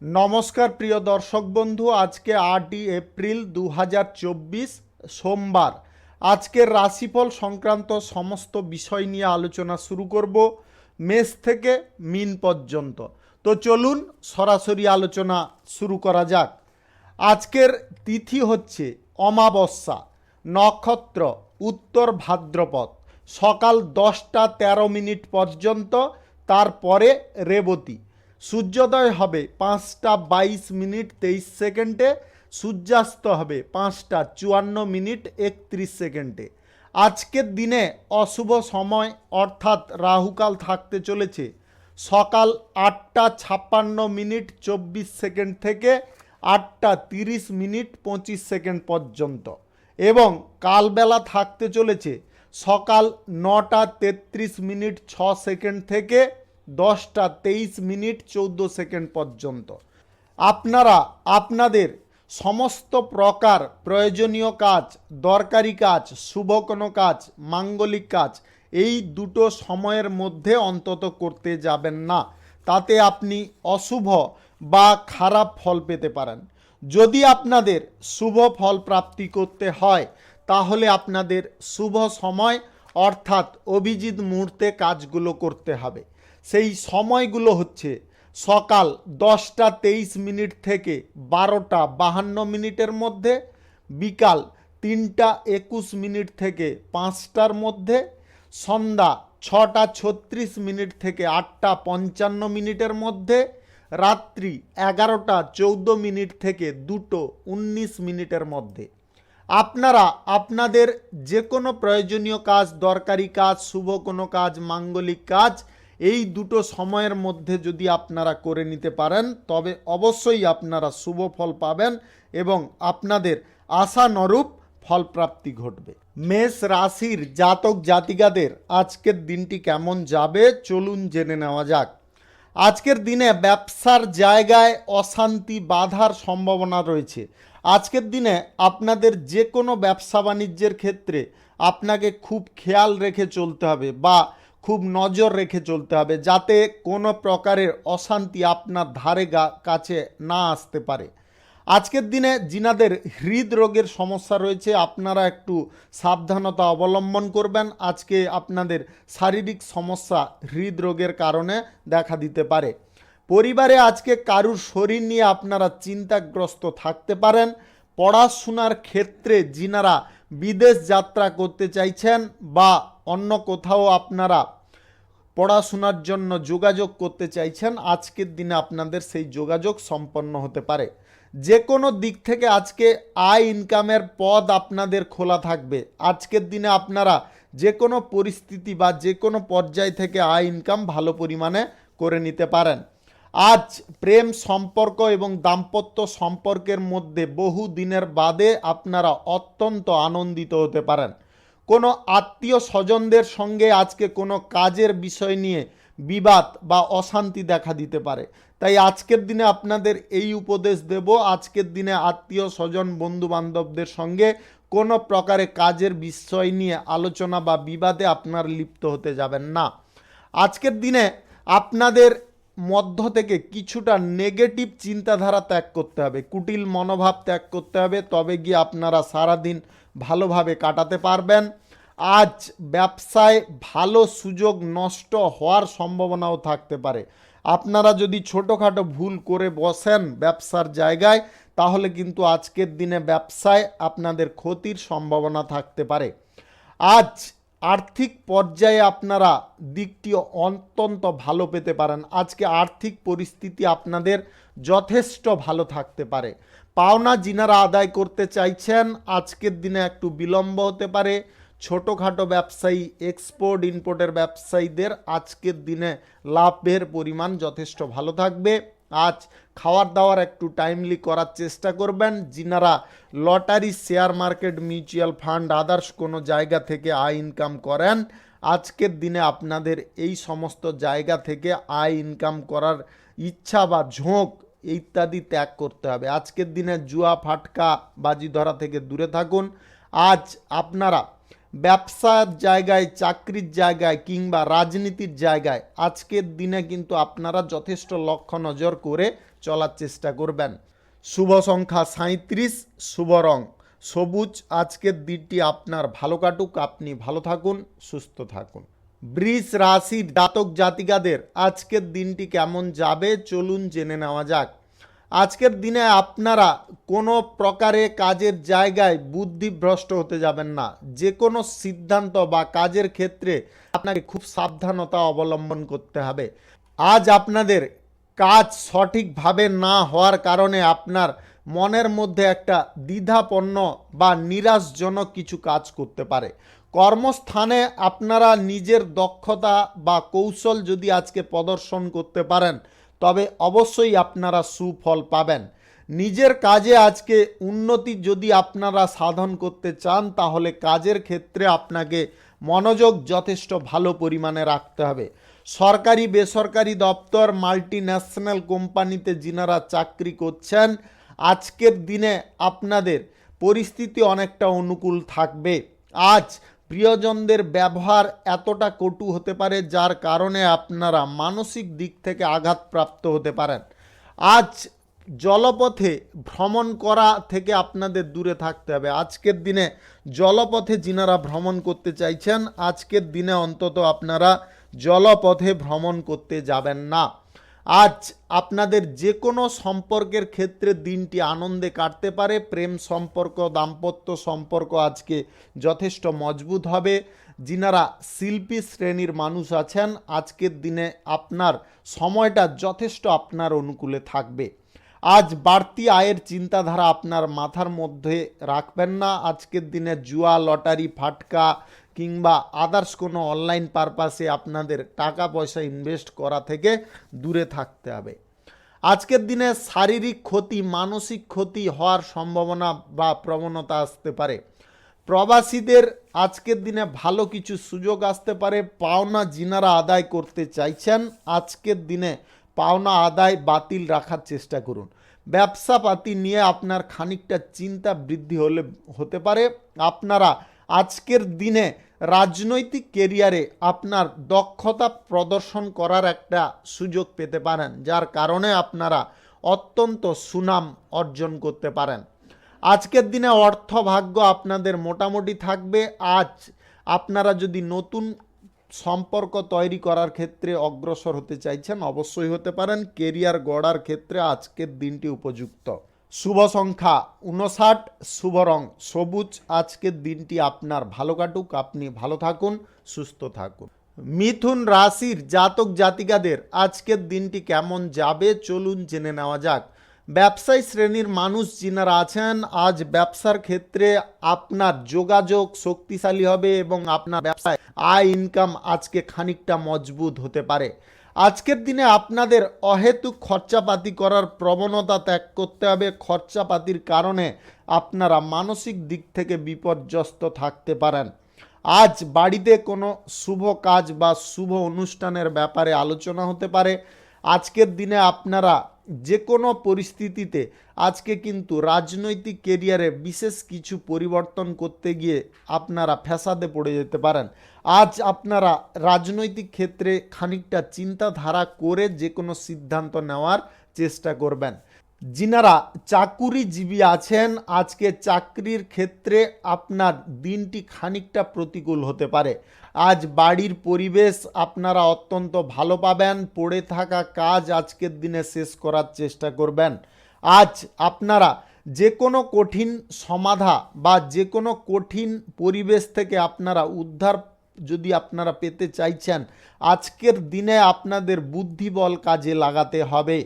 নমস্কার প্রিয় দর্শক বন্ধু, আজকে 8ই এপ্রিল 2024 সোমবার। আজকের রাশিফল সংক্রান্ত সমস্ত বিষয় নিয়ে আলোচনা শুরু করব, মেষ থেকে মীন পর্যন্ত। তো চলুন সরাসরি আলোচনা শুরু করা যাক। আজকের তিথি হচ্ছে অমাবস্যা, নক্ষত্র উত্তর ভাদ্রপদ, সকাল 10টা 13 মিনিট পর্যন্ত, তারপরে রেবতী। সূর্যোদয় হবে 5টা 22 মিনিট 23 সেকেন্ডে, সূর্যাস্ত হবে 5টা 54 মিনিট 31 সেকেন্ডে। আজকের দিনে অশুভ সময় অর্থাৎ রাহুকাল থাকতে চলেছে সকাল 8টা 56 মিনিট 24 সেকেন্ড থেকে 8টা 30 মিনিট 25 সেকেন্ড পর্যন্ত, এবং কালবেলা থাকতে চলেছে সকাল 9টা 33 মিনিট 6 সেকেন্ড থেকে 10টা 23 মিনিট 14 সেকেন্ড পর্যন্ত। আপনারা আপনাদের সমস্ত প্রকার প্রয়োজনীয় কাজ, দরকারি কাজ, শুভ কোনো কাজ, মাঙ্গলিক কাজ এই দুটো সময়ের মধ্যে অন্তত করতে যাবেন না, তাতে আপনি অশুভ বা খারাপ ফল পেতে পারেন। যদি আপনাদের শুভ ফল প্রাপ্তি করতে হয় তাহলে আপনাদের শুভ সময় অর্থাৎ অভিজিৎ মুহূর্তে কাজগুলো করতে হবে। সেই সময়গুলো হচ্ছে সকাল 10টা 23 মিনিট থেকে 12টা 52 মিনিটের মধ্যে, বিকাল 3টা 21 মিনিট থেকে 5টার মধ্যে, সন্ধ্যা 6টা 36 মিনিট থেকে 8টা 55 মিনিটের মধ্যে, রাত্রি 11টা 14 মিনিট থেকে 2টো 19 মিনিটের মধ্যে। আপনারা আপনাদের যে কোনো প্রয়োজনীয় কাজ, দরকারি কাজ, শুভ কোনো কাজ, মাঙ্গলিক কাজ এই দুটো সময়ের মধ্যে যদি আপনারা করে নিতে পারেন তবে অবশ্যই আপনারা শুভ ফল পাবেন এবং আপনাদের আশানুরূপ ফলপ্রাপ্তি ঘটবে। মেষ রাশির জাতক জাতিকাদের আজকের দিনটি কেমন যাবে চলুন জেনে নেওয়া যাক। আজকের দিনে ব্যবসার জায়গায় অশান্তি বাধার সম্ভাবনা রয়েছে। আজকের দিনে আপনাদের যে কোনো ব্যবসা বাণিজ্যের ক্ষেত্রে আপনাকে খুব খেয়াল রেখে চলতে হবে বা খুব নজর রেখে চলতে হবে, যাতে কোনো প্রকারের অশান্তি আপনার ধারে কাছে না আসতে পারে। আজকের দিনে যিনাদের হৃদরোগের সমস্যা রয়েছে আপনারা একটু সাবধানতা অবলম্বন করবেন। আজকে আপনাদের শারীরিক সমস্যা হৃদরোগের কারণে দেখা দিতে পারে। পরিবারে আজকে কারুর শরীর নিয়ে আপনারা চিন্তাগ্রস্ত থাকতে পারেন। পড়াশোনার ক্ষেত্রে যিনারা বিদেশ যাত্রা করতে চাইছেন বা অন্য কোথাও আপনারা পড়াশোনার জন্য যোগাযোগ করতে চাইছেন, আজকের দিনে আপনাদের সেই যোগাযোগ সম্পন্ন হতে পারে। যে কোনো দিক থেকে আজকে আয় ইনকামের পথ আপনাদের খোলা থাকবে। আজকের দিনে আপনারা যে কোনো পরিস্থিতি বা যে কোনো পর্যায় থেকে আয় ইনকাম ভালো পরিমাণে করে নিতে পারেন। আজ প্রেম সম্পর্ক এবং দাম্পত্য সম্পর্কের মধ্যে বহু দিনের বাদে আপনারা অত্যন্ত আনন্দিত হতে পারেন। কোনো আত্মীয় স্বজনদের সঙ্গে আজকে কোনো কাজের বিষয় নিয়ে বিবাদ বা অশান্তি দেখা দিতে পারে। তাই আজকের দিনে আপনাদের এই উপদেশ দেব, আজকের দিনে আত্মীয় স্বজন বন্ধু বান্ধবদের সঙ্গে কোনো প্রকারে কাজের বিষয় নিয়ে আলোচনা বা বিবাদে আপনার লিপ্ত হতে যাবেন না। আজকের দিনে আপনাদের মধ্য থেকে কিছুটা নেগেটিভ চিন্তাধারা ত্যাগ করতে হবে, কুটিল মনোভাব ত্যাগ করতে হবে, তবে গিয়ে আপনারা সারাদিন ভালোভাবে কাটাতে পারবেন। আজ ব্যবসায় ভালো সুযোগ নষ্ট হওয়ার সম্ভাবনাও থাকতে পারে। আপনারা যদি ছোটোখাটো ভুল করে বসেন ব্যবসার জায়গায় তাহলে কিন্তু আজকের দিনে ব্যবসায় আপনাদের ক্ষতির সম্ভাবনা থাকতে পারে। আজ আর্থিক পর্যায়ে আপনারা দিকটি অত্যন্ত ভালো পেতে পারেন। আজকে আর্থিক পরিস্থিতি আপনাদের যথেষ্ট ভালো থাকতে পারে। পাওনা যিনারা আদায় করতে চাইছেন আজকের দিনে একটু বিলম্ব হতে পারে। ছোটোখাটো ব্যবসায়ী, এক্সপোর্ট ইম্পোর্টের ব্যবসায়ীদের আজকের দিনে লাভের পরিমাণ যথেষ্ট ভালো থাকবে। আজ খাওয়ার দাওয়ার একটু টাইমলি করার চেষ্টা করবেন। যিনারা lottery, share market, mutual fund, others কোনো জায়গা থেকে আয় ইনকাম করেন, আজকের দিনে আপনাদের এই সমস্ত জায়গা থেকে আয় ইনকাম করার ইচ্ছা বা ঝোঁক ইত্যাদি ত্যাগ করতে হবে। আজকের দিনে জুয়া ফাটকা বাজি ধরা থেকে দূরে থাকুন। আজ আপনারা ব্যবসার জায়গায়, চাকরির জায়গায় কিংবা রাজনীতির জায়গায় আজকের দিনে কিন্তু আপনারা যথেষ্ট লক্ষ্য নজর করে চলার চেষ্টা করবেন। শুভ সংখ্যা 37, শুভ রং সবুজ। আজকের দিনটি আপনার ভালো কাটুক, আপনি ভালো থাকুন, সুস্থ থাকুন। বৃষ রাশির জাতক জাতিকাদের আজকের দিনটি কেমন যাবে চলুন জেনে নেওয়া যাক। আজকের দিনে আপনারা কোনো প্রকারে কাজের জায়গায় বুদ্ধিভ্রষ্ট হতে যাবেন না। যে কোনো সিদ্ধান্ত বা কাজের ক্ষেত্রে আপনাকে খুব সাবধানতা অবলম্বন করতে হবে। আজ আপনাদের কাজ সঠিকভাবে না হওয়ার কারণে আপনার মনের মধ্যে একটা দ্বিধাপন্ন বা নিরাশজনক কিছু কাজ করতে পারে। কর্মস্থানে আপনারা নিজের দক্ষতা বা কৌশল যদি আজকে প্রদর্শন করতে পারেন তবে অবশ্যই আপনারা সুফল পাবেন। নিজের কাজে আজকে উন্নতি যদি আপনারা সাধন করতে চান তাহলে কাজের ক্ষেত্রে আপনাকে মনোযোগ যথেষ্ট ভালো পরিমাণে রাখতে হবে। সরকারি বেসরকারি দপ্তর, মাল্টি ন্যাশনাল কোম্পানিতে যিনারা চাকরি করছেন আজকের দিনে আপনাদের পরিস্থিতি অনেকটা অনুকূল থাকবে। আজ প্রিয়জনদের ব্যবহার এতটা কটু হতে পারে যার কারণে আপনারা মানসিক দিক থেকে আঘাতপ্রাপ্ত হতে পারেন। আজ জলপথে ভ্রমণ করা থেকে আপনাদের দূরে থাকতে হবে। আজকের দিনে জলপথে যিনারা ভ্রমণ করতে চাইছেন আজকের দিনে অন্তত আপনারা জলপথে ভ্রমণ করতে যাবেন না। আজ আপনাদের যে কোনো সম্পর্কের ক্ষেত্রে দিনটি আনন্দে কাটতে পারে। প্রেম সম্পর্ক, দাম্পত্য সম্পর্ক আজকে যথেষ্ট মজবুত হবে। যিনারা শিল্পী শ্রেণীর মানুষ আছেন আজকের দিনে আপনার সময়টা যথেষ্ট আপনার অনুকূলে থাকবে। আজ বাড়তি আয়ের চিন্তাধারা আপনার মাথার মধ্যে রাখবেন না। আজকের দিনে জুয়া, লটারি, ফাটকা কিংবা আদার্স কোনো অনলাইন পারপাসে আপনাদের টাকা পয়সা ইনভেস্ট করা থেকে দূরে থাকতে হবে। আজকের দিনে শারীরিক ক্ষতি, মানসিক ক্ষতি হওয়ার সম্ভাবনা বা প্রবণতা আসতে পারে। প্রবাসীদের আজকের দিনে ভালো কিছু সুযোগ আসতে পারে। পাওনা যিনারা আদায় করতে চাইছেন আজকের দিনে পাওনা আদায় বাতিল রাখার চেষ্টা করুন। ব্যবসাপাতি নিয়ে আপনার খানিকটা চিন্তা বৃদ্ধি হতে পারে। আপনারা আজকের দিনে রাজনৈতিক কেরিয়ারে আপনার দক্ষতা প্রদর্শন করার একটা সুযোগ পেতে পারেন যার কারণে আপনারা অত্যন্ত সুনাম অর্জন করতে পারেন। আজকের দিনে অর্থভাগ্য আপনাদের মোটামুটি থাকবে। আজ আপনারা যদি নতুন সম্পর্ক তৈরি করার ক্ষেত্রে অগ্রসর হতে চাইছেন অবশ্যই হতে পারেন। কেরিয়ার গড়ার ক্ষেত্রে আজকের দিনটি উপযুক্ত। শুভ সংখ্যা 59, শুভ রং সবুজ। আজকের দিনটি আপনার ভালো কাটুক, আপনি ভালো থাকুন, সুস্থ থাকুন। মিথুন রাশির জাতক জাতিকাদের আজকের দিনটি কেমন যাবে চলুন জেনে নেওয়া যাক। ব্যবসায়ী শ্রেণীর মানুষ যিনারা আছেন আজ ব্যবসার ক্ষেত্রে আপনার যোগাযোগ শক্তিশালী হবে এবং আপনার ব্যবসায় আয় ইনকাম আজকে খানিকটা মজবুত হতে পারে। আজকের দিনে আপনাদের অহেতুক খরচাপাতি করার প্রবণতা ত্যাগ করতে হবে। খরচাপাতির কারণে আপনারা মানসিক দিক থেকে বিপর্যস্ত থাকতে পারেন। আজ বাড়িতে কোনো শুভ কাজ বা শুভ অনুষ্ঠানের ব্যাপারে আলোচনা হতে পারে। আজকের দিনে আপনারা যে কোনো পরিস্থিতিতে আজকে কিন্তু রাজনৈতিক কেরিয়ারে বিশেষ কিছু পরিবর্তন করতে গিয়ে আপনারা ফ্যাসাদে পড়ে যেতে পারেন। আজ আপনারা রাজনৈতিক ক্ষেত্রে খানিকটা চিন্তাধারা করে যে কোনো সিদ্ধান্ত নেওয়ার চেষ্টা করবেন। যিনারা চাকুরিজীবী আছেন আজকে চাকরির ক্ষেত্রে আপনার দিনটি খানিকটা প্রতিকূল হতে পারে। আজ বাড়ির পরিবেশ আপনারা অত্যন্ত ভালো পাবেন। পড়ে থাকা কাজ আজকের দিনে শেষ করার চেষ্টা করবেন। আজ আপনারা যে কোনো কঠিন সমাধা বা যে কোনো কঠিন পরিবেশ থেকে আপনারা উদ্ধার যদি আপনারা পেতে চাইছেন আজকের দিনে আপনাদের বুদ্ধিবল কাজে লাগাতে হবে।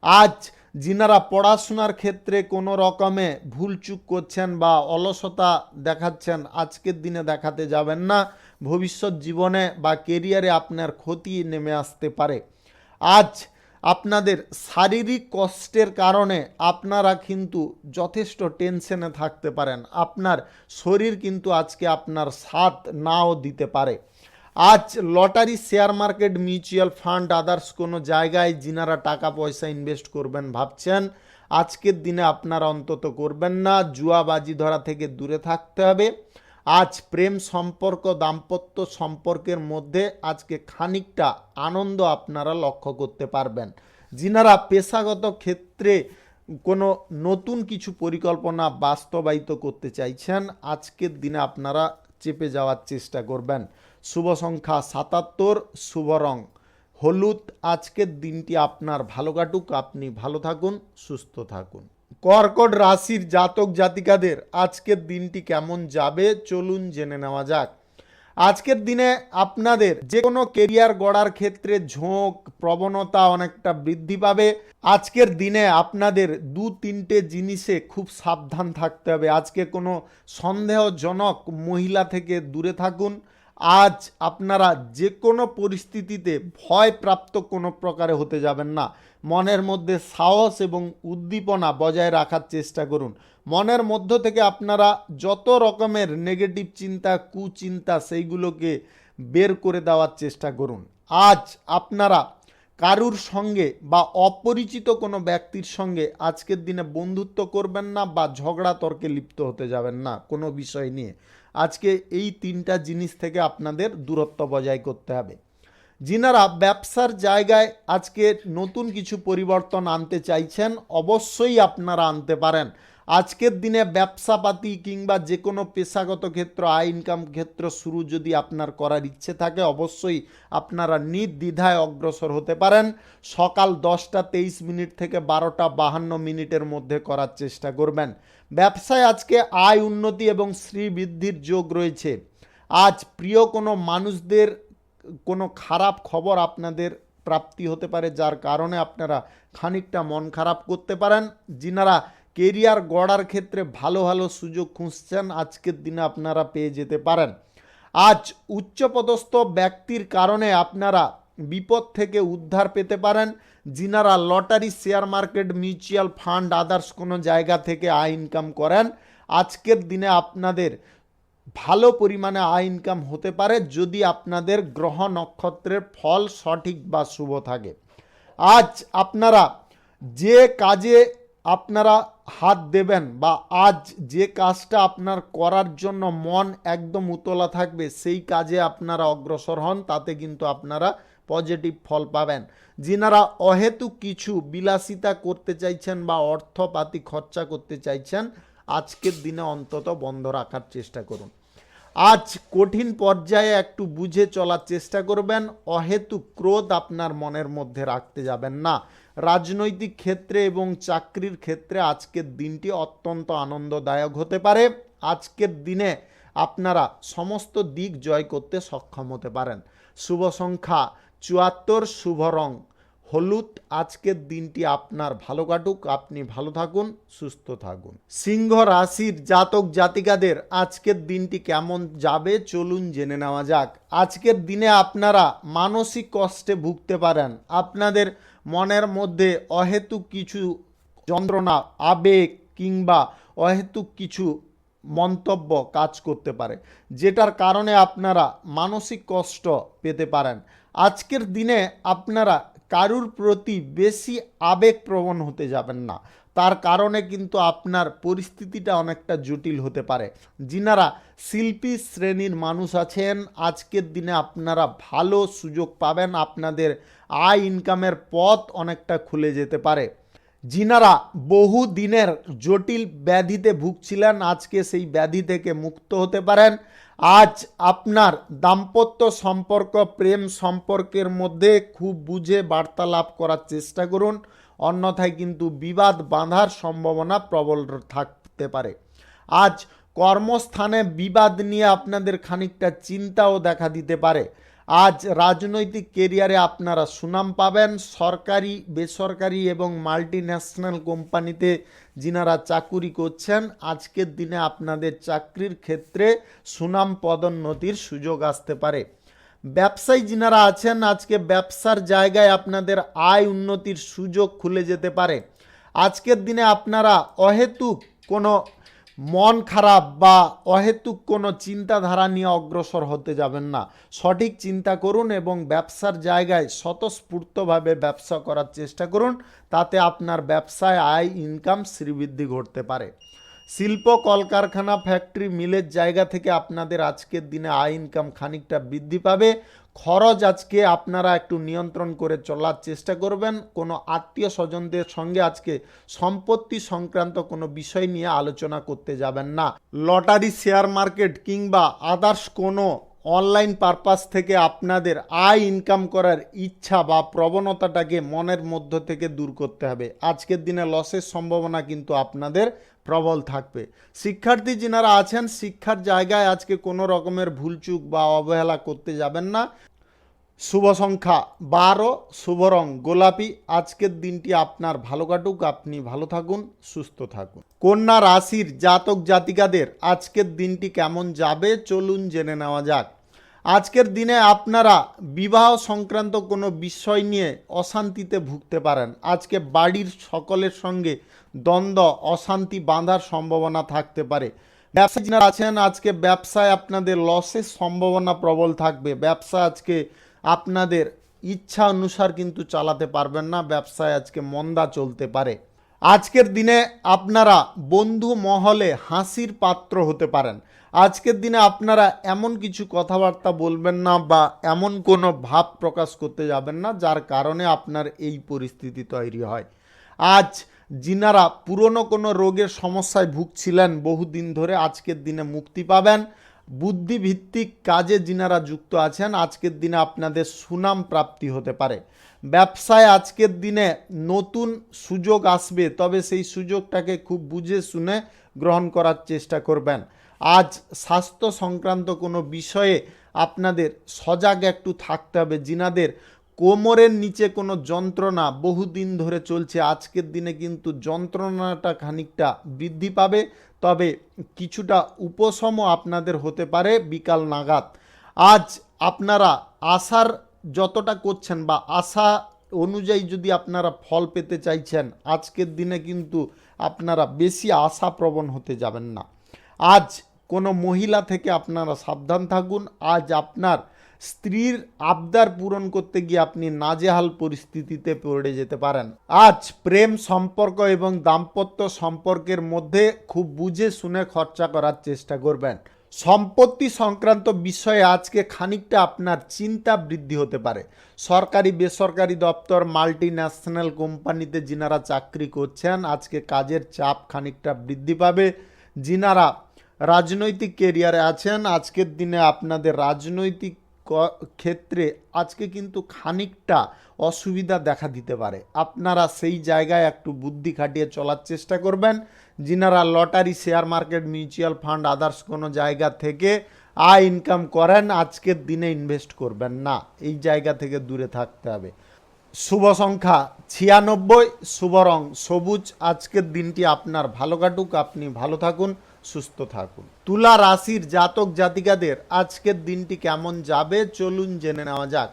আজ যিনারা পড়াশোনার ক্ষেত্রে কোনো রকমে ভুলচুক করছেন বা অলসতা দেখাচ্ছেন আজকের দিনে দেখাতে যাবেন না। ভবিষ্যৎ জীবনে বা কেরিয়ারে আপনার ক্ষতি নেমে আসতে পারে। আজ আপনাদের শারীরিক কষ্টের কারণে আপনারা কিন্তু যথেষ্ট টেনশনে থাকতে পারেন। আপনার শরীর কিন্তু আজকে আপনার সাথ নাও দিতে পারে। আজ lottery, share market, mutual fund others কোনো জায়গায় যিনারা টাকা পয়সা ইনভেস্ট করবেন ভাবছেন আজকের দিনে আপনারা অন্তত করবেন না। জুয়াবাজি ধরা থেকে দূরে থাকতে হবে। আজ প্রেম সম্পর্ক দাম্পত্য সম্পর্কের মধ্যে আজকে খানিকটা আনন্দ আপনারা লক্ষ্য করতে পারবেন। যিনারা পেশাগত ক্ষেত্রে কোনো নতুন কিছু পরিকল্পনা বাস্তবায়িত করতে চাইছেন, আজকের দিনে আপনারা চেপে যাওয়ার চেষ্টা করবেন। শুভ সংখ্যা 77, শুভ রং হলুদ। আজকের দিনটি আপনার ভালো কাটুক, আপনি ভালো থাকুন, সুস্থ থাকুন। কর্কট রাশির জাতক জাতিকাদের আজকের দিনটি কেমন যাবে চলুন জেনে নেওয়া যাক। আজকের দিনে আপনাদের যে কোনো কেরিয়ার গড়ার ক্ষেত্রে ঝোঁক প্রবণতা অনেকটা বৃদ্ধি পাবে। আজকের দিনে আপনাদের 2-3টে জিনিসে খুব সাবধান থাকতে হবে। আজকে কোনো সন্দেহজনক মহিলা থেকে দূরে থাকুন। আজ আপনারা যে কোনো পরিস্থিতিতে ভয়প্রাপ্ত কোনো প্রকারে হতে যাবেন না। মনের মধ্যে সাহস এবং উদ্দীপনা বজায় রাখার চেষ্টা করুন। মনের মধ্য থেকে আপনারা যত রকমের নেগেটিভ চিন্তা কুচিন্তা সেইগুলোকে বের করে দেওয়ার চেষ্টা করুন। আজ আপনারা কারুর সঙ্গে বা অপরিচিত কোনো ব্যক্তির সঙ্গে আজকের দিনে বন্ধুত্ব করবেন না বা ঝগড়া তর্কে লিপ্ত হতে যাবেন না কোনো বিষয় নিয়ে। আজকে এই 3টা জিনিস থেকে আপনাদের দূরত্ব বজায় করতে হবে। যিনারা ব্যবসার জায়গায় আজকে নতুন কিছু পরিবর্তন আনতে চাইছেন, অবশ্যই আপনারা আনতে পারেন। আজকের দিনে ব্যবসাপাতি কিংবা যে কোনো পেশাগত ক্ষেত্র আয় ইনকাম ক্ষেত্র শুরু যদি আপনার করার ইচ্ছে থাকে, অবশ্যই আপনারা নির্দ্বিধায় অগ্রসর হতে পারেন। সকাল 10টা23 থেকে 12টা52 মধ্যে করার চেষ্টা করবেন। ব্যবসায় আজকে আয় উন্নতি এবং শ্রীবৃদ্ধির যোগ রয়েছে। আজ প্রিয় কোনো মানুষদের কোনো খারাপ খবর আপনাদের প্রাপ্তি হতে পারে, যার কারণে আপনারা খানিকটা মন খারাপ করতে পারেন। যিনারা কেরিয়ার গড়ার ক্ষেত্রে ভালো ভালো সুযোগ খুঁজছেন, আজকের দিনে আপনারা পেয়ে যেতে পারেন। আজ উচ্চপদস্থ ব্যক্তির কারণে আপনারা বিপদ থেকে উদ্ধার পেতে পারেন। যিনারা lottery share market mutual fund others কোনো জায়গা থেকে আয় ইনকাম করেন, আজকের দিনে আপনাদের ভালো পরিমাণে আয় ইনকাম হতে পারে যদি আপনাদের গ্রহ নক্ষত্রের ফল সঠিক বা শুভ থাকে। আজ আপনারা যে কাজে আপনারা হাত দেবেন বা আজ যে কাজটা আপনার করার জন্য মন একদম উতলা থাকবে, সেই কাজে আপনারা অগ্রসর হন, তাতে কিন্তু আপনারা পজিটিভ ফল পাবেন। যিনারা অহেতুক কিছু বিলাসিতা করতে চাইছেন বা অর্থপাতি খরচা করতে চাইছেন, আজকের দিনে অন্তত বন্ধ রাখার চেষ্টা করুন। আজ কঠিন পর্যায়ে একটু বুঝে চলার চেষ্টা করবেন। অহেতুক ক্রোধ আপনার মনের মধ্যে রাখতে যাবেন না। রাজনৈতিক ক্ষেত্রে এবং চাকরির ক্ষেত্রে আজকের দিনটি অত্যন্ত আনন্দদায়ক হতে পারে। আজকের দিনে আপনারা সমস্ত দিক জয় করতে সক্ষম হতে পারেন। শুভ সংখ্যা 74, শুভ রং হলুদ। আজকের দিনটি আপনার ভালো কাটুক, আপনি ভালো থাকুন, সুস্থ থাকুন। সিংহ রাশির জাতক জাতিকাদের আজকের দিনটি কেমন যাবে চলুন জেনে নেওয়া যাক। আজকের দিনে আপনারা মানসিক কষ্টে ভুগতে পারেন। আপনাদের মনের মধ্যে অহেতুক কিছু যন্ত্রণা, আবেগ কিংবা অহেতুক কিছু মন্তব্য কাজ করতে পারে, যেটার কারণে আপনারা মানসিক কষ্ট পেতে পারেন। আজকের দিনে আপনারা কারুর প্রতি বেশি আবেগপ্রবণ হতে যাবেন না, তার কারণে কিন্তু আপনার পরিস্থিতিটা অনেকটা জটিল হতে পারে। যিনারা শিল্পী শ্রেণীর মানুষ আছেন, আজকের দিনে আপনারা ভালো সুযোগ পাবেন, আপনাদের আয় ইনকামের পথ অনেকটা খুলে যেতে পারে। যিনারা বহু দিনের জটিল ব্যাধিতে ভুগছিলেন, আজকে সেই ব্যাধি থেকে মুক্ত হতে পারেন। আজ আপনার দাম্পত্য সম্পর্ক প্রেম সম্পর্কের মধ্যে খুব বুঝে বার্তালাপ করার চেষ্টা করুন, অন্যথায় কিন্তু বিবাদ বাঁধার সম্ভাবনা প্রবল থাকতে পারে। আজ কর্মস্থানে বিবাদ নিয়ে আপনাদের খানিকটা চিন্তাও দেখা দিতে পারে। আজ রাজনৈতিক কেরিয়ারে আপনারা সুনাম পাবেন। সরকারি বেসরকারি এবং মাল্টিন্যাশনাল কোম্পানিতে যিনারা চাকুরি করছেন, আজকের দিনে আপনাদের চাকরির ক্ষেত্রে সুনাম পদোন্নতির সুযোগ আসতে পারে। ব্যবসায়ী যিনারা আছেন, আজকে ব্যবসার জায়গায় আপনাদের আয় উন্নতির সুযোগ খুলে যেতে পারে। আজকের দিনে আপনারা অহেতুক কোনো মন খারাপ বা অহেতুক কোনো চিন্তাধারা নিয়ে অগ্রসর হতে যাবেন না। সঠিক চিন্তা করুন এবং ব্যবসার জায়গায় স্বতঃস্ফূর্তভাবে ব্যবসা করার চেষ্টা করুন, তাতে আপনার ব্যবসায় আয় ইনকাম শ্রীবৃদ্ধি ঘটতে পারে। শিল্প কলকারখানা ফ্যাক্টরি মিলের জায়গা থেকে আপনাদের আজকের দিনে আয় ইনকাম খানিকটা বৃদ্ধি পাবে। খরচ আজকে আপনারা একটু নিয়ন্ত্রণ করে চলার চেষ্টা করবেন। কোনো আত্মীয় স্বজনদের সঙ্গে আজকে সম্পত্তি সংক্রান্ত কোনো বিষয় নিয়ে আলোচনা করতে যাবেন না। লটারি, শেয়ার মার্কেট কিংবা আদার্স কোনো অনলাইন পারপাস থেকে আপনাদের আয় ইনকাম করার ইচ্ছা বা প্রবণতাটাকে মনের মধ্য থেকে দূর করতে হবে। আজকের দিনে লসের সম্ভাবনা কিন্তু আপনাদের প্রবল থাকবে। শিক্ষার্থী যিনারা আছেন, শিক্ষার জায়গায় আজকে কোনো রকমের ভুলচুক বা অবহেলা করতে যাবেন না। শুভ সংখ্যা 12, শুভ রং গোলাপি। আজকের দিনটি আপনার ভালো কাটুক, আপনি ভালো থাকুন, সুস্থ থাকুন। কন্যা রাশির জাতক জাতিকাদের আজকের দিনটি কেমন যাবে চলুন জেনে নেওয়া যাক। আজকের দিনে আপনারা বিবাহ সংক্রান্ত কোনো বিষয় নিয়ে অশান্তিতে ভুগতে পারেন। আজকে বাড়ির সকলের সঙ্গে দ্বন্দ্ব, অশান্তি বাঁধার সম্ভাবনা থাকতে পারে। ব্যবসায়ী যারা আছেন, আজকে ব্যবসায় আপনাদের লসের সম্ভাবনা প্রবল থাকবে। ব্যবসা আজকে আপনাদের ইচ্ছা অনুসার কিন্তু চালাতে পারবেন না। ব্যবসায় আজকে মন্দা চলতে পারে। আজকের দিনে আপনারা বন্ধু মহলে হাসির পাত্র হতে পারেন। আজকের দিনে আপনারা এমন কিছু কথাবার্তা বলবেন না বা এমন কোনো ভাব প্রকাশ করতে যাবেন না যার কারণে আপনার এই পরিস্থিতি তৈরি হয়। আজ যিনারা পুরনো কোনো রোগের সমস্যায় ভুগছিলেন বহুদিন ধরে, আজকের দিনে মুক্তি পাবেন। বুদ্ধিভিত্তিক কাজে যিনারা যুক্ত আছেন, আজকের দিনে আপনাদের সুনাম প্রাপ্তি হতে পারে। ব্যবসায় আজকের দিনে নতুন সুযোগ আসবে, তবে সেই সুযোগটাকে খুব বুঝে শুনে গ্রহণ করার চেষ্টা করবেন। আজ স্বাস্থ্য সংক্রান্ত কোনো বিষয়ে আপনাদের সজাগ একটু থাকতে হবে। যিনাদের কোমরের নিচে কোনো যন্ত্রণা বহুদিন ধরে চলছে, আজকের দিনে কিন্তু যন্ত্রণাটা খানিকটা বৃদ্ধি পাবে, তবে কিছুটা উপশমও আপনাদের হতে পারে বিকাল নাগাদ। আজ আপনারা আশার যতটা করছেন বা আশা অনুযায়ী যদি আপনারা ফল পেতে চাইছেন, আজকের দিনে কিন্তু আপনারা বেশি আশাপ্রবণ হতে যাবেন না। আজ কোনো মহিলা থেকে আপনারা সাবধান থাকুন। আজ আপনার স্ত্রীর আবদার পূরণ করতে গিয়ে আপনি নাজেহাল পরিস্থিতিতে পড়ে যেতে পারেন। আজ প্রেম সম্পর্ক এবং দাম্পত্য সম্পর্কের মধ্যে খুব বুঝে শুনে খরচা করার চেষ্টা করবেন। সম্পত্তি সংক্রান্ত বিষয়ে আজকে খানিকটা আপনার চিন্তা বৃদ্ধি হতে পারে। সরকারি বেসরকারি দপ্তর, মাল্টি ন্যাশনাল কোম্পানিতে যিনারা চাকরি করছেন, আজকে কাজের চাপ খানিকটা বৃদ্ধি পাবে। যিনারা রাজনৈতিক কেরিয়ারে আছেন, আজকের দিনে আপনাদের রাজনৈতিক ক্ষেত্রে আজকে কিন্তু খানিকটা অসুবিধা দেখা দিতে পারে। আপনারা সেই জায়গায় একটু বুদ্ধি খাটিয়ে চলার চেষ্টা করবেন। যিনারা lottery, share market, mutual fund, others কোনো জায়গা থেকে আয় ইনকাম করেন, আজকের দিনে ইনভেস্ট করবেন না। এই জায়গা থেকে দূরে থাকতে হবে। শুভ সংখ্যা 96, শুভ রং সবুজ। আজকের দিনটি আপনার ভালো কাটুক, আপনি ভালো থাকুন, সুস্থ থাকুন। তুলা রাশির জাতক জাতিকাদের আজকের দিনটি কেমন যাবে চলুন জেনে নেওয়া যাক।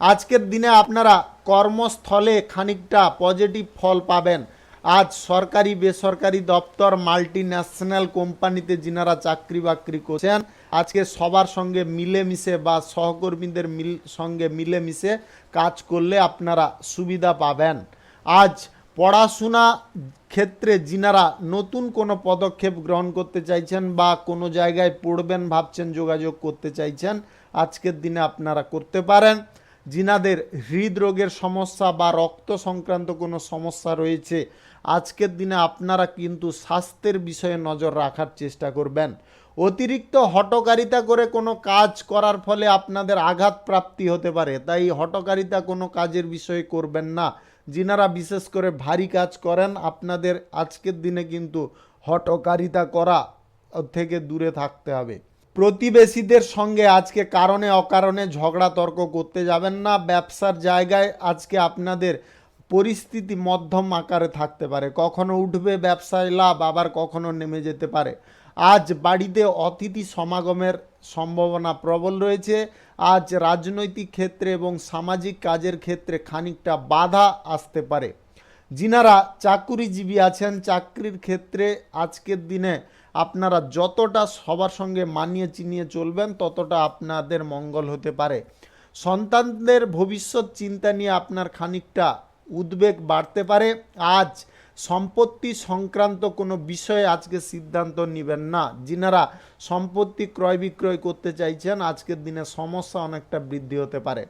আজকের দিনে আপনারা কর্মস্থলে খানিকটা পজিটিভ ফল পাবেন। আজ সরকারি বেসরকারি দপ্তর, মাল্টি ন্যাশনাল কোম্পানিতে যিনারা চাকরি বাকরি করছেন, আজকে সবার সঙ্গে মিলেমিশে বা সহকর্মীদের সঙ্গে মিলেমিশে কাজ করলে আপনারা সুবিধা পাবেন। আজ পড়াশোনা ক্ষেত্রে যিনারা নতুন কোনো পদক্ষেপ গ্রহণ করতে চাইছেন বা কোনো জায়গায় পড়বেন ভাবছেন, যোগাযোগ করতে চাইছেন, আজকের দিনে আপনারা করতে পারেন। যিনাদের হৃদরোগের সমস্যা বা রক্ত সংক্রান্ত কোনো সমস্যা রয়েছে, আজকের দিনে আপনারা কিন্তু স্বাস্থ্যের বিষয়ে নজর রাখার চেষ্টা করবেন। অতিরিক্ত হঠকারিতা করে কোনো কাজ করার ফলে আপনাদের আঘাত প্রাপ্তি হতে পারে, তাই হঠকারিতা কোনো কাজের বিষয়ে করবেন না। যিনারা বিশেষ করে ভারী কাজ করেন, আপনাদের আজকের দিনে কিন্তু হঠকারিতা করা থেকে দূরে থাকতে হবে। প্রতিবেশীদের সঙ্গে আজকে কারণে অকারণে ঝগড়া তর্ক করতে যাবেন না। ব্যবসার জায়গায় আজকে আপনাদের পরিস্থিতি মধ্যম আকারে থাকতে পারে, কখনো উঠবে ব্যবসায় লাভ, আবার কখনো নেমে যেতে পারে। আজ বাড়িতে অতিথি সমাগমের সম্ভাবনা প্রবল রয়েছে। আজ রাজনৈতিক ক্ষেত্রে এবং সামাজিক কাজের ক্ষেত্রে খানিকটা বাধা আসতে পারে। যিনারা চাকুরিজীবী আছেন, চাকরির ক্ষেত্রে আজকের দিনে আপনারা যতটা সবার সঙ্গে মানিয়ে চিনিয়ে চলবেন ততটা আপনাদের মঙ্গল হতে পারে। সন্তানদের ভবিষ্যৎ চিন্তা নিয়ে আপনার খানিকটা উদ্বেগ বাড়তে পারে। আজ সম্পত্তি সংক্রান্ত কোনো বিষয়ে আজকে সিদ্ধান্ত নেবেন না। যিনারা সম্পত্তি ক্রয় বিক্রয় করতে চাইছেন আজকের দিনে সমস্যা অনেকটা বৃদ্ধি হতে পারে।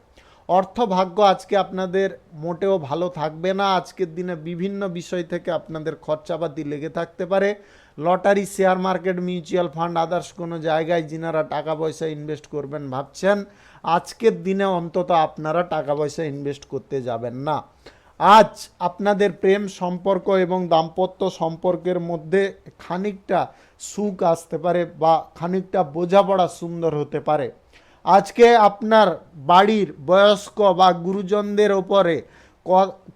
অর্থভাগ্য আজকে আপনাদের মোটেও ভালো থাকবে না। আজকের দিনে বিভিন্ন বিষয় থেকে আপনাদের খরচাপাতি লেগে থাকতে পারে। Lottery, share market, mutual fund, others কোনো জায়গায় যিনারা টাকা পয়সা ইনভেস্ট করবেন ভাবছেন, আজকের দিনে অন্তত আপনারা টাকা পয়সা ইনভেস্ট করতে যাবেন না। আজ আপনাদের প্রেম সম্পর্ক এবং দাম্পত্য সম্পর্কের মধ্যে খানিকটা সুখ আসতে পারে বা খানিকটা বোঝাপড়া সুন্দর হতে পারে। আজকে আপনার বাড়ির বয়স্ক বা গুরুজনদের ওপরে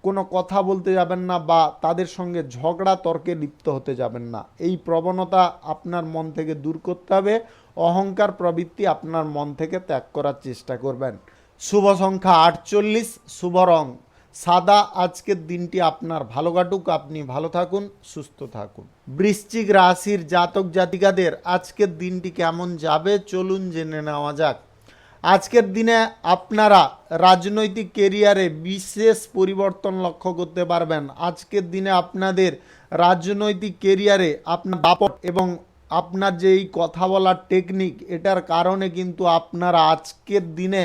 কোনো কথা বলতে যাবেন না বা তাদের সঙ্গে ঝগড়া তর্কে লিপ্ত হতে যাবেন না। এই প্রবণতা আপনার মন থেকে দূর করতে হবে। অহংকার প্রবৃত্তি আপনার মন থেকে ত্যাগ করার চেষ্টা করবেন। শুভ সংখ্যা 48, শুভ রং সাদা। আজকের দিনটি আপনার ভালো কাটুক, আপনি ভালো থাকুন, সুস্থ থাকুন। বৃশ্চিক রাশির জাতক জাতিকাদের আজকের দিনটি কেমন যাবে চলুন জেনে নেওয়া যাক। আজকের দিনে আপনারা রাজনৈতিক কেরিয়ারে বিশেষ পরিবর্তন লক্ষ্য করতে পারবেন। আজকের দিনে আপনাদের রাজনৈতিক কেরিয়ারে আপনার দাপট এবং আপনার যে এই কথা বলার টেকনিক, এটার কারণে কিন্তু আপনারা আজকের দিনে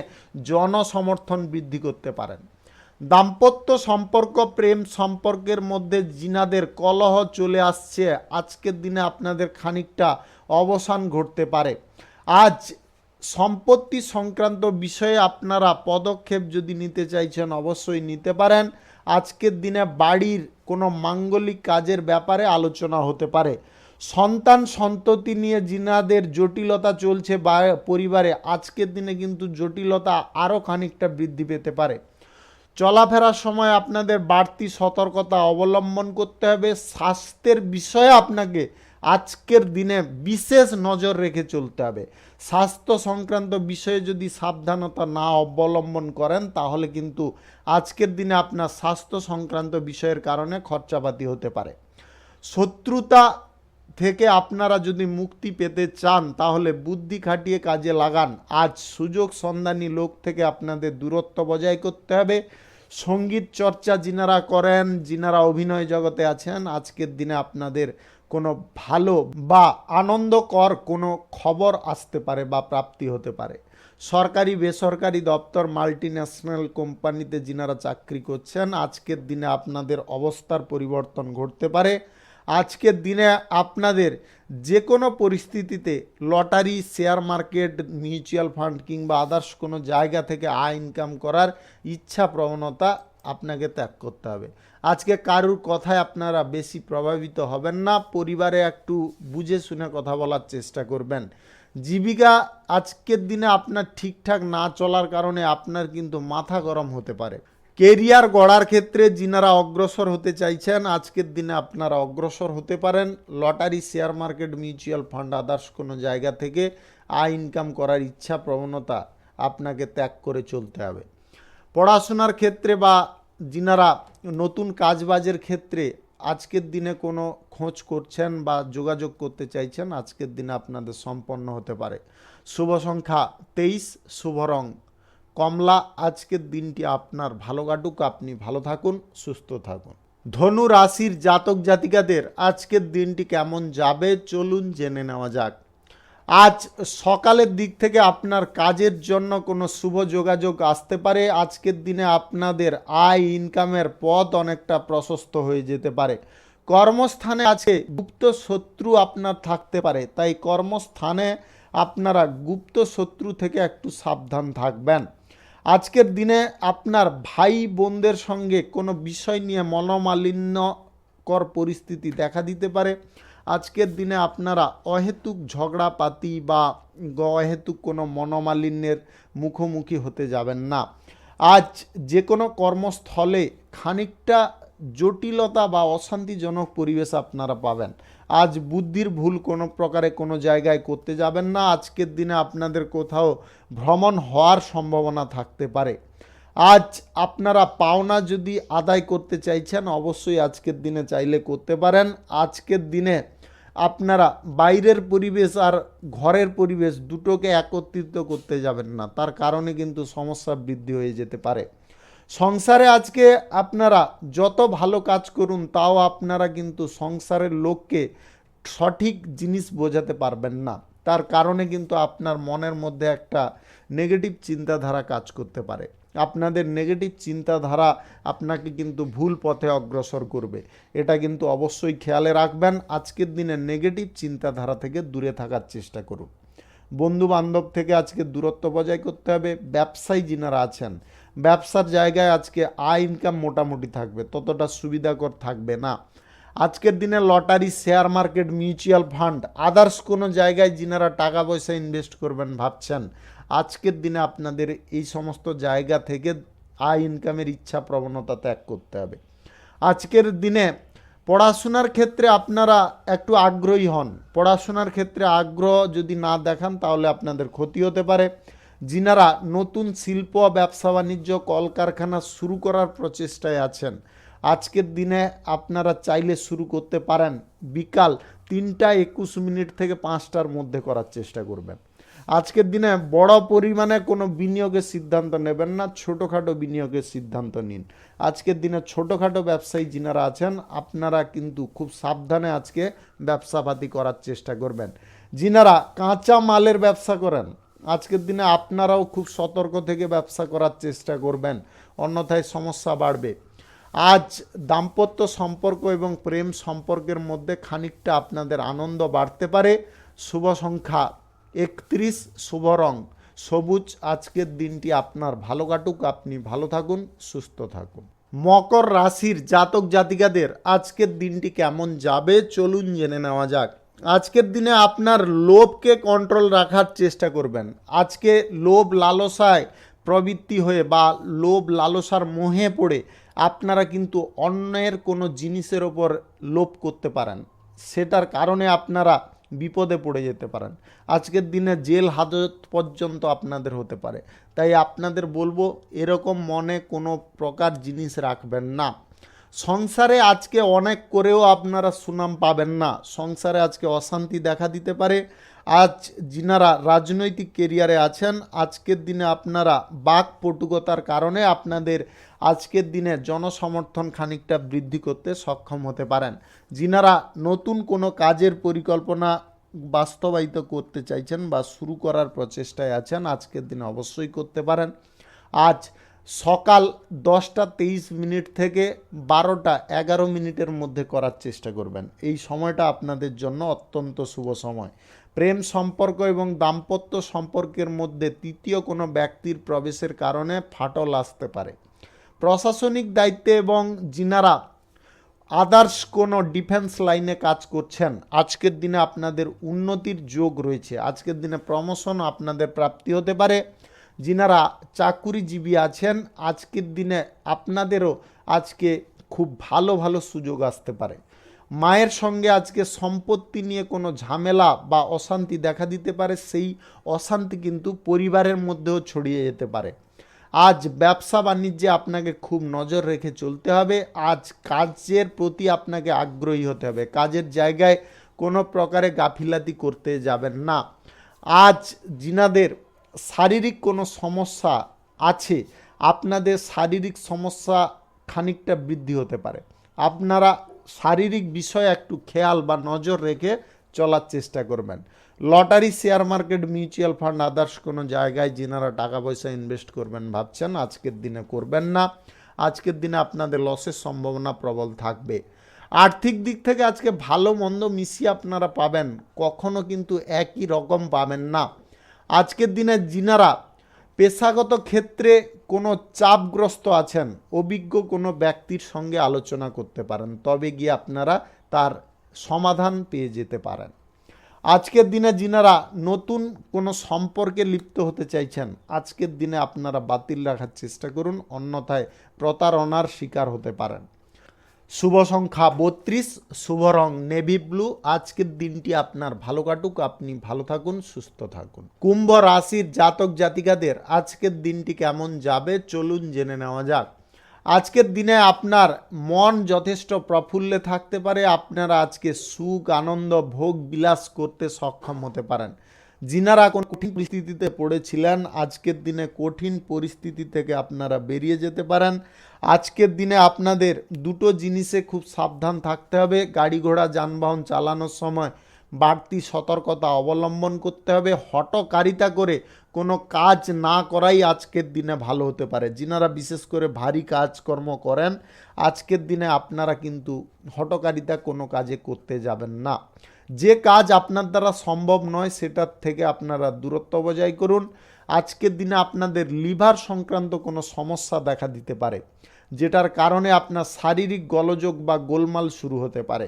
জনসমর্থন বৃদ্ধি করতে পারেন। দাম্পত্য সম্পর্ক, প্রেম সম্পর্কের মধ্যে যিনাদের কলহ চলে আসছে, আজকের দিনে আপনাদের খানিকটা অবসান ঘটতে পারে। আজ সম্পত্তি সংক্রান্ত বিষয়ে আপনারা পদক্ষেপ যদি নিতে চাইছেন অবশ্যই নিতে পারেন। আজকের দিনে বাড়ির কোনো মাঙ্গলিক কাজের ব্যাপারে আলোচনা হতে পারে। সন্তান সন্ততি নিয়ে যিনাদের জটিলতা চলছে বা পরিবারে, আজকের দিনে কিন্তু জটিলতা আরও খানিকটা বৃদ্ধি পেতে পারে। চলাফেরার সময় আপনাদের বাড়তি সতর্কতা অবলম্বন করতে হবে। স্বাস্থ্যের বিষয়ে আপনাকে আজকের দিনে বিশেষ নজর রেখে চলতে হবে। স্বাস্থ্য সংক্রান্ত বিষয়ে যদি সাবধানতা না অবলম্বন করেন তাহলে কিন্তু আজকের দিনে আপনার স্বাস্থ্য সংক্রান্ত বিষয়ের কারণে খরচাপাতি হতে পারে। শত্রুতা থেকে আপনারা যদি মুক্তি পেতে চান তাহলে বুদ্ধি খাটিয়ে কাজে লাগান। আজ সুযোগ সন্ধানী লোক থেকে আপনাদের দূরত্ব বজায় করতে হবে। সঙ্গীত চর্চা যিনারা করেন, যিনারা অভিনয় জগতে আছেন, আজকের দিনে আপনাদের কোনো ভালো বা আনন্দকর কোনো খবর আসতে পারে বা প্রাপ্তি হতে পারে। সরকারি বেসরকারি দপ্তর, মাল্টিন্যাশনাল কোম্পানিতে যিনারা চাকরি করছেন, আজকের দিনে আপনাদের অবস্থার পরিবর্তন ঘটতে পারে। আজকের দিনে আপনাদের যে কোনো পরিস্থিতিতে lottery, share market, mutual fund কিংবা আদার্স কোনো জায়গা থেকে আয় ইনকাম করার ইচ্ছা প্রবণতা আপনাকে ত্যাগ করতে হবে। আজকে কারুর কথায় আপনারা বেশি প্রভাবিত হবেন না। পরিবারে একটু বুঝে শুনে কথা বলার চেষ্টা করবেন। জীবিকা আজকের দিনে আপনার ঠিকঠাক না চলার কারণে আপনার কিন্তু মাথা গরম হতে পারে। কেরিয়ার গড়ার ক্ষেত্রে যিনারা অগ্রসর হতে চাইছেন, আজকের দিনে আপনারা অগ্রসর হতে পারেন। Lottery, share market, mutual fund, others কোনো জায়গা থেকে আয় ইনকাম করার ইচ্ছা প্রবণতা আপনাকে ত্যাগ করে চলতে হবে। পড়াশোনার ক্ষেত্রে বা যিনারা নতুন কাজবাজের ক্ষেত্রে আজকের দিনে কোনো খোঁজ করছেন বা যোগাযোগ করতে চাইছেন, আজকের দিনে আপনাদের সম্পন্ন হতে পারে। শুভ সংখ্যা 23, শুভ রং কমলা। আজকের দিনটি আপনার ভালো কাটুক, আপনি ভালো থাকুন, সুস্থ থাকুন। ধনু রাশির জাতক জাতিকাদের আজকের দিনটি কেমন যাবে চলুন জেনে নেওয়া যাক। আজ সকালের দিক থেকে আপনার কাজের জন্য কোনো শুভ যোগাযোগ আসতে পারে। আজকের দিনে আপনাদের আয় ইনকামের পথ অনেকটা প্রশস্ত হয়ে যেতে পারে। কর্মস্থানে আছে গুপ্ত শত্রু আপনার থাকতে পারে, তাই কর্মস্থানে আপনারা গুপ্ত শত্রু থেকে একটু সাবধান থাকবেন। আজকের দিনে আপনার ভাই বোনদের সঙ্গে কোনো বিষয় নিয়ে মনোমালিন্যকর পরিস্থিতি দেখা দিতে পারে। আজকের দিনে আপনারা অহেতুক ঝগড়াপাতি বা অহেতুক কোনো মনোমালিন্যের মুখোমুখি হতে যাবেন না। আজ যে কোনো কর্মস্থলে খানিকটা জটিলতা বা অশান্তিজনক পরিবেশ আপনারা পাবেন। আজ বুদ্ধির ভুল কোনো প্রকারে কোনো জায়গায় করতে যাবেন না। আজকের দিনে আপনাদের কোথাও ভ্রমণ হওয়ার সম্ভাবনা থাকতে পারে। আজ আপনারা পাওনা যদি আদায় করতে চাইছেন অবশ্যই আজকের দিনে চাইলে করতে পারেন। আজকের দিনে আপনারা বাইরের পরিবেশ আর ঘরের পরিবেশ দুটোকে একত্রিত করতে যাবেন না, তার কারণে কিন্তু সমস্যা বৃদ্ধি হয়ে যেতে পারে। সংসারে আজকে আপনারা যত ভালো কাজ করুন তাও আপনারা কিন্তু সংসারের লোককে সঠিক জিনিস বোঝাতে পারবেন না। তার কারণে কিন্তু আপনার মনের মধ্যে একটা নেগেটিভ চিন্তাধারা কাজ করতে পারে। আপনাদের নেগেটিভ চিন্তাধারা আপনাকে কিন্তু ভুল পথে অগ্রসর করবে। এটা কিন্তু অবশ্যই খেয়ালে রাখবেন। আজকের দিনে নেগেটিভ চিন্তাধারা থেকে দূরে থাকার চেষ্টা করুন। বন্ধু বান্ধব থেকে আজকে দূরত্ব বজায় করতে হবে। ব্যবসায়ী যিনারা আছেন, ব্যবসার জায়গায় আজকে আয় ইনকাম মোটামুটি থাকবে, ততটা সুবিধাকর থাকবে না। আজকের দিনে lottery, share market, mutual fund, others কোনো জায়গায় যিনারা টাকা পয়সা ইনভেস্ট করবেন ভাবছেন, আজকের দিনে আপনাদের এই সমস্ত জায়গা থেকে আয় ইনকামের ইচ্ছা প্রবণতা ত্যাগ করতে হবে। আজকের দিনে পড়াশোনার ক্ষেত্রে আপনারা একটু আগ্রহী হন। পড়াশোনার ক্ষেত্রে আগ্রহ যদি না দেখান তাহলে আপনাদের ক্ষতি হতে পারে। যিনারা নতুন শিল্প, ব্যবসা বাণিজ্য, কলকারখানা শুরু করার প্রচেষ্টায় আছেন, আজকের দিনে আপনারা চাইলে শুরু করতে পারেন। বিকাল 3:21 থেকে 5টার মধ্যে করার চেষ্টা করবেন। আজকের দিনে বড় পরিমাণে কোনো বিনিয়োগের সিদ্ধান্ত নেবেন না, ছোটোখাটো বিনিয়োগের সিদ্ধান্ত নিন। আজকের দিনে ছোটোখাটো ব্যবসায়ী যিনারা আছেন আপনারা কিন্তু খুব সাবধানে আজকে ব্যবসাপাতি করার চেষ্টা করবেন। যিনারা কাঁচা মালের ব্যবসা করেন, আজকের দিনে আপনারাও খুব সতর্ক থেকে ব্যবসা করার চেষ্টা করবেন, অন্যথায় সমস্যা বাড়বে। আজ দাম্পত্য সম্পর্ক এবং প্রেম সম্পর্কের মধ্যে খানিকটা আপনাদের আনন্দ বাড়তে পারে। শুভ সংখ্যা 31, শুভ রং সবুজ। আজকের দিনটি আপনার ভালো কাটুক, আপনি ভালো থাকুন, সুস্থ থাকুন। মকর রাশির জাতক জাতিকাদের আজকের দিনটি কেমন যাবে চলুন জেনে নেওয়া যাক। আজকের দিনে আপনার লোভকে কন্ট্রোল রাখার চেষ্টা করবেন। আজকে লোভ লালসায় প্রবৃত্তি হয়ে বা লোভ লালসার মোহে পড়ে আপনারা কিন্তু অন্যের কোনো জিনিসের ওপর লোভ করতে পারেন, সেটার কারণে আপনারা বিপদে পড়ে যেতে পারেন। আজকের দিনে জেল হাজত পর্যন্ত আপনাদের হতে পারে। তাই আপনাদের বলবো এরকম মনে কোনো প্রকার জিনিস রাখবেন না। সংসারে আজকে অনেক করেও আপনারা সুনাম পাবেন না। সংসারে আজকে অশান্তি দেখা দিতে পারে। আজ যিনারা রাজনৈতিক কেরিয়ারে আছেন, আজকের দিনে আপনারা বাকপটুকতার কারণে আপনাদের আজকের দিনে জনসমর্থন খানিকটা বৃদ্ধি করতে সক্ষম হতে পারেন। যিনারা নতুন কোনো কাজের পরিকল্পনা বাস্তবায়িত করতে চাইছেন বা শুরু করার প্রচেষ্টায় আছেন, আজকের দিনে অবশ্যই করতে পারেন। আজ সকাল 10:23 থেকে 12:11 মধ্যে করার চেষ্টা করবেন। এই সময়টা আপনাদের জন্য অত্যন্ত শুভ সময়। প্রেম সম্পর্ক এবং দাম্পত্য সম্পর্কের মধ্যে তৃতীয় কোনো ব্যক্তির প্রবেশের কারণে ফাটল আসতে পারে। প্রশাসনিক দায়িত্বে এবং যিনারা আদার্স কোনো ডিফেন্স লাইনে কাজ করছেন, আজকের দিনে আপনাদের উন্নতির যোগ রয়েছে। আজকের দিনে প্রমোশন আপনাদের প্রাপ্তি হতে পারে। যিনারা চাকুরিজীবী আছেন, আজকের দিনে আপনাদেরও আজকে খুব ভালো ভালো সুযোগ আসতে পারে। মায়ের সঙ্গে আজকে সম্পত্তি নিয়ে কোনো ঝামেলা বা অশান্তি দেখা দিতে পারে, সেই অশান্তি কিন্তু পরিবারের মধ্যেও ছড়িয়ে যেতে পারে। আজ ব্যবসা বাণিজ্যে আপনাকে খুব নজর রেখে চলতে হবে। আজ কাজের প্রতি আপনাকে আগ্রহী হতে হবে। কাজের জায়গায় কোনো প্রকারে গাফিলাতি করতে যাবেন না। আজ যিনাদের শারীরিক কোনো সমস্যা আছে, আপনাদের শারীরিক সমস্যা খানিকটা বৃদ্ধি হতে পারে। আপনারা শারীরিক বিষয়ে একটু খেয়াল বা নজর রেখে চলার চেষ্টা করবেন। Lottery, share market, mutual fund, others কোনো জায়গায় যিনারা টাকা পয়সা ইনভেস্ট করবেন ভাবছেন, আজকের দিনে করবেন না। আজকের দিনে আপনাদের লসের সম্ভাবনা প্রবল থাকবে। আর্থিক দিক থেকে আজকে ভালো মন্দ মিশিয়ে আপনারা পাবেন, কখনো কিন্তু একই রকম পাবেন না। আজকের দিনে যিনারা পেশাগত ক্ষেত্রে কোনো চাপগ্রস্ত আছেন, অভিজ্ঞ কোনো ব্যক্তির সঙ্গে আলোচনা করতে পারেন, তবে গিয়ে আপনারা তার সমাধান পেয়ে যেতে পারেন। আজকের দিনে যিনারা নতুন কোনো সম্পর্কে লিপ্ত হতে চাইছেন, আজকের দিনে আপনারা বাতিল রাখার চেষ্টা করুন, অন্যথায় প্রতারণার শিকার হতে পারেন। শুভ সংখ্যা 32, শুভ রং নেভি ব্লু। আজকের দিনটি আপনার ভালো কাটুক, আপনি ভালো থাকুন, সুস্থ থাকুন। কুম্ভ রাশির জাতক জাতিকাদের আজকের দিনটি কেমন যাবে চলুন জেনে নেওয়া যাক। আজকের দিনে আপনার মন যথেষ্ট প্রফুল্লে থাকতে পারে। আপনারা আজকে সুখ, আনন্দ, ভোগ বিলাস করতে সক্ষম হতে পারেন। যিনারা কোন কঠিন পরিস্থিতিতে পড়েছিলেন আজকের দিনে কঠিন পরিস্থিতি থেকে আপনারা বেরিয়ে যেতে পারেন। আজকের দিনে আপনাদের দুটো জিনিসে খুব সাবধান থাকতে হবে। গাড়ি ঘোড়া যানবাহন চালানোর সময় বাড়তি সতর্কতা অবলম্বন করতে হবে। হঠকারিতা করে কোনো কাজ না করাই আজকের দিনে ভালো হতে পারে। যিনারা বিশেষ করে ভারী কাজকর্ম করেন আজকের দিনে আপনারা কিন্তু হঠকারিতা কোনো কাজে করতে যাবেন না। যে কাজ আপনার দ্বারা সম্ভব নয় সেটার থেকে আপনারা দূরত্ব বজায় করুন। আজকের দিনে আপনাদের লিভার সংক্রান্ত কোনো সমস্যা দেখা দিতে পারে, যেটার কারণে আপনার শারীরিক গোলযোগ বা গোলমাল শুরু হতে পারে।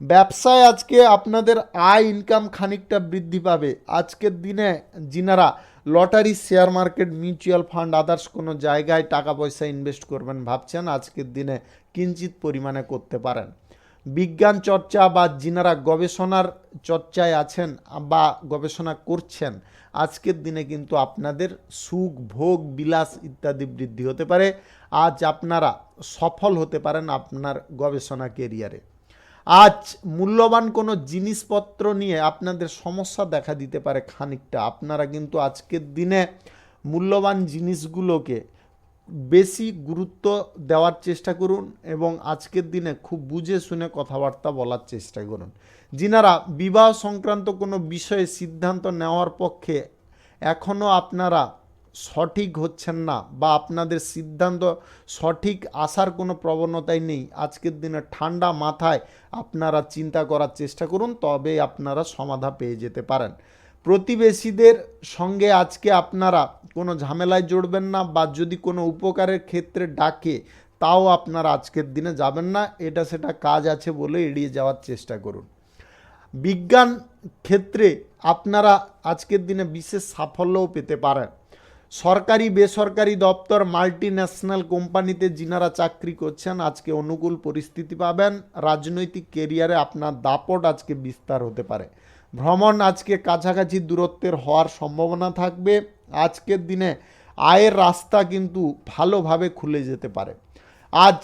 ব্যবসায় আজকে আপনাদের আয় ইনকাম খানিকটা বৃদ্ধি পাবে। আজকের দিনে যিনারা lottery, share market, mutual fund, others কোনো জায়গায় টাকা পয়সা ইনভেস্ট করবেন ভাবছেন আজকের দিনে কিঞ্চিত পরিমাণে করতে পারেন। বিজ্ঞান চর্চা বা যিনারা গবেষণার চর্চায় আছেন বা গবেষণা করছেন আজকের দিনে কিন্তু আপনাদের সুখ ভোগ বিলাস ইত্যাদি বৃদ্ধি হতে পারে। আজ আপনারা সফল হতে পারেন আপনার গবেষণা কেরিয়ারে। আজ মূল্যবান কোনো জিনিসপত্র নিয়ে আপনাদের সমস্যা দেখা দিতে পারে খানিকটা। আপনারা কিন্তু আজকের দিনে মূল্যবান জিনিসগুলোকে বেশি গুরুত্ব দেওয়ার চেষ্টা করুন এবং আজকের দিনে খুব বুঝে শুনে কথাবার্তা বলার চেষ্টা করুন। যিনারা বিবাহ সংক্রান্ত কোনো বিষয়ে সিদ্ধান্ত নেওয়ার পক্ষে এখনও আপনারা সঠিক হচ্ছেন না বা আপনাদের সিদ্ধান্ত সঠিক আসার কোনো প্রবণতাই নেই, আজকের দিনে ঠান্ডা মাথায় আপনারা চিন্তা করার চেষ্টা করুন, তবে আপনারা সমাধা পেয়ে যেতে পারেন। প্রতিবেশীদের সঙ্গে আজকে আপনারা কোনো ঝামেলায় জড়বেন না বা যদি কোনো উপকারের ক্ষেত্রে ডাকে তাও আপনারা আজকের দিনে যাবেন না। এটা সেটা কাজ আছে বলে এড়িয়ে যাওয়ার চেষ্টা করুন। বিজ্ঞান ক্ষেত্রে আপনারা আজকের দিনে বিশেষ সাফল্যও পেতে পারেন। সরকারি বেসরকারি দপ্তর, মাল্টি ন্যাশনাল কোম্পানিতে যিনারা চাকরি করছেন আজকে অনুকূল পরিস্থিতি পাবেন। রাজনৈতিক কেরিয়ারে আপনার দাপট আজকে বিস্তার হতে পারে। ভ্রমণ আজকে কাছাকাছি দূরত্বের হওয়ার সম্ভাবনা থাকবে। আজকের দিনে আয়ের রাস্তা কিন্তু ভালোভাবে খুলে যেতে পারে। আজ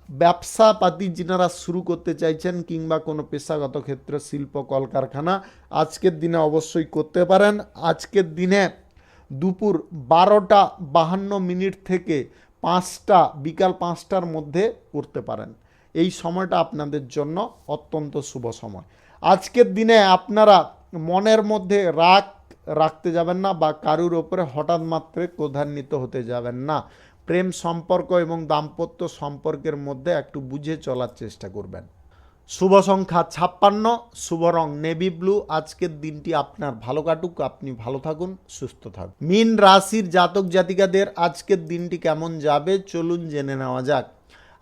ব্যবসাপাতি যিনারা শুরু করতে চাইছেন কিংবা কোনো পেশাগত ক্ষেত্রে শিল্প কলকারখানা আজকের দিনে অবশ্যই করতে পারেন। আজকের দিনে দুপুর 12:52 থেকে বিকাল 5টার মধ্যে করতে পারেন। এই সময়টা আপনাদের জন্য অত্যন্ত শুভ সময়। আজকের দিনে আপনারা মনের মধ্যে রাগ রাখতে যাবেন না বা কারুর ওপরে হঠাৎ মাত্রে ক্রোধান্বিত হতে যাবেন না। প্রেম সম্পর্ক এবং দাম্পত্য সম্পর্কের মধ্যে একটু বুঝে চলার চেষ্টা করবেন। শুভ সংখ্যা 56, শুভ রং নেভি ব্লু। আজকের দিনটি আপনার ভালো কাটুক, আপনি ভালো থাকুন, সুস্থ থাকুন। মীন রাশির জাতক জাতিকাদের আজকের দিনটি কেমন যাবে চলুন জেনে নেওয়া যাক।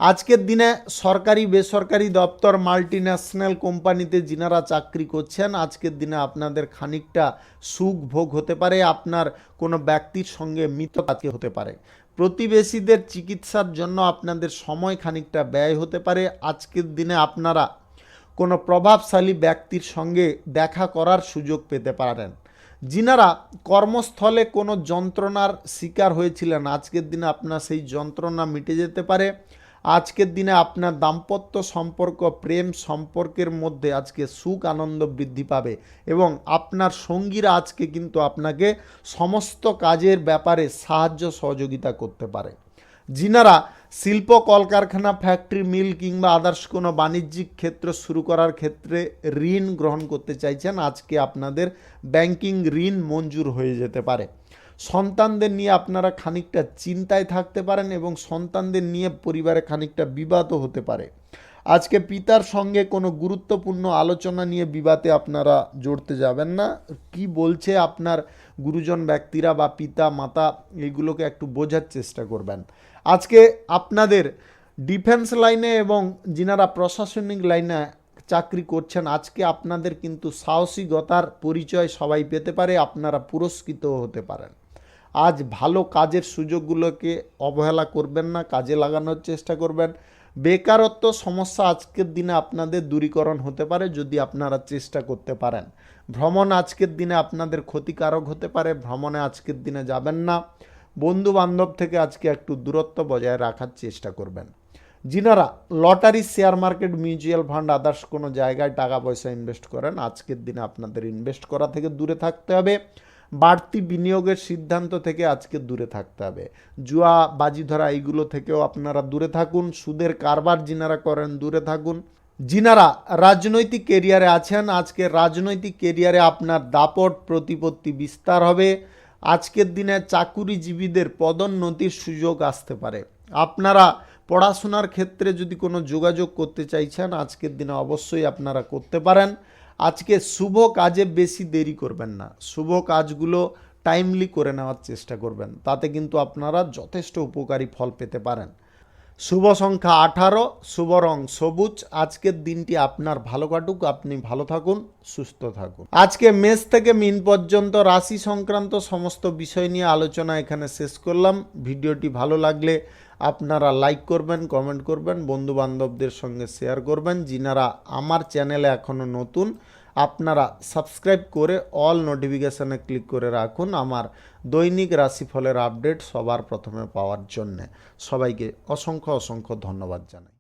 আজকের দিনে সরকারি বেসরকারি দপ্তর, মাল্টি ন্যাশনাল কোম্পানিতে যিনারা চাকরি করছেন আজকের দিনে আপনাদের খানিকটা সুখ ভোগ হতে পারে। আপনার কোনো ব্যক্তির সঙ্গে মিত্রতা হতে পারে। প্রতিবেশীদের চিকিৎসার জন্য আপনাদের সময় খানিকটা ব্যয় হতে পারে। আজকের দিনে আপনারা কোনো প্রভাবশালী ব্যক্তির সঙ্গে দেখা করার সুযোগ পেতে পারেন। যিনারা কর্মস্থলে কোনো যন্ত্রণার শিকার হয়েছিলেন আজকের দিনে আপনার সেই যন্ত্রণা মিটে যেতে পারে। আজকের দিনে আপনার দাম্পত্য সম্পর্ক, প্রেম সম্পর্কের মধ্যে আজকে সুখ আনন্দ বৃদ্ধি পাবে এবং আপনার সঙ্গীরা আজকে কিন্তু আপনাকে সমস্ত কাজের ব্যাপারে সাহায্য সহযোগিতা করতে পারে। যিনারা শিল্প কলকারখানা, ফ্যাক্টরি, মিল কিংবা আদার্স কোনো বাণিজ্যিক ক্ষেত্র শুরু করার ক্ষেত্রে ঋণ গ্রহণ করতে চাইছেন আজকে আপনাদের ব্যাংকিং ঋণ মঞ্জুর হয়ে যেতে পারে। সন্তানদের নিয়ে আপনারা খানিকটা চিন্তায় থাকতে পারেন এবং সন্তানদের নিয়ে পরিবারে খানিকটা বিবাদও হতে পারে। আজকে পিতার সঙ্গে কোনো গুরুত্বপূর্ণ আলোচনা নিয়ে বিবাদে আপনারা জড়তে যাবেন না। কি বলছে আপনার গুরুজন ব্যক্তিরা বা পিতা মাতা এইগুলোকে একটু বোঝার চেষ্টা করবেন। আজকে আপনাদের ডিফেন্স লাইনে এবং যিনারা প্রশাসনিক লাইনে চাকরি করছেন আজকে আপনাদের কিন্তু সাহসিকতার পরিচয় সবাই পেতে পারে, আপনারা পুরস্কৃতও হতে পারেন। আজ ভালো কাজের সুযোগগুলোকে অবহেলা করবেন না, কাজে লাগানোর চেষ্টা করবেন। বেকারত্ব সমস্যা আজকের দিনে আপনাদের দূরীকরণ হতে পারে যদি আপনারা চেষ্টা করতে পারেন। ভ্রমণ আজকের দিনে আপনাদের ক্ষতিকারক হতে পারে, ভ্রমণে আজকের দিনে যাবেন না। বন্ধু বান্ধব থেকে আজকে একটু দূরত্ব বজায় রাখার চেষ্টা করবেন। যিনারা lottery, share market, mutual fund, others কোনো জায়গায় টাকা পয়সা ইনভেস্ট করেন, আজকের দিনে আপনাদের ইনভেস্ট করা থেকে দূরে থাকতে হবে। বাড়তি বিনিয়োগের সিদ্ধান্ত থেকে আজকে দূরে থাকতে হবে। জুয়া, বাজি ধরা এইগুলো থেকেও আপনারা দূরে থাকুন। সুদের কারবার যিনারা করেন দূরে থাকুন। যিনারা রাজনৈতিক কেরিয়ারে আছেন, আজকে রাজনৈতিক কেরিয়ারে আপনার দাপট প্রতিপত্তি বিস্তার হবে। আজকের দিনে চাকুরিজীবীদের পদোন্নতির সুযোগ আসতে পারে। আপনারা পড়াশোনার ক্ষেত্রে যদি কোনো যোগাযোগ করতে চাইছেন, আজকের দিনে অবশ্যই আপনারা করতে পারেন। আজকে শুভ কাজে বেশি দেরি করবেন না, শুভ কাজগুলো টাইমলি করে নেওয়ার চেষ্টা করবেন, তাতে কিন্তু আপনারা যথেষ্ট উপকারী ফল পেতে পারেন। শুভ সংখ্যা 18, শুভ রং সবুজ। আজকের দিনটি আপনার ভালো কাটুক, আপনি ভালো থাকুন, সুস্থ থাকুন। আজকে মেষ থেকে মীন পর্যন্ত রাশি সংক্রান্ত সমস্ত বিষয় নিয়ে আলোচনা এখানে শেষ করলাম। ভিডিওটি ভালো লাগলে আপনারা লাইক করবেন, কমেন্ট করবেন, বন্ধু বান্ধবদের সঙ্গে শেয়ার করবেন। যিনারা আমার চ্যানেলে এখনও নতুন, আপনারা সাবস্ক্রাইব করে অল নোটিফিকেশানে ক্লিক করে রাখুন আমার দৈনিক রাশিফলের আপডেট সবার প্রথমে পাওয়ার জন্যে। সবাইকে অসংখ্য অসংখ্য ধন্যবাদ জানাই।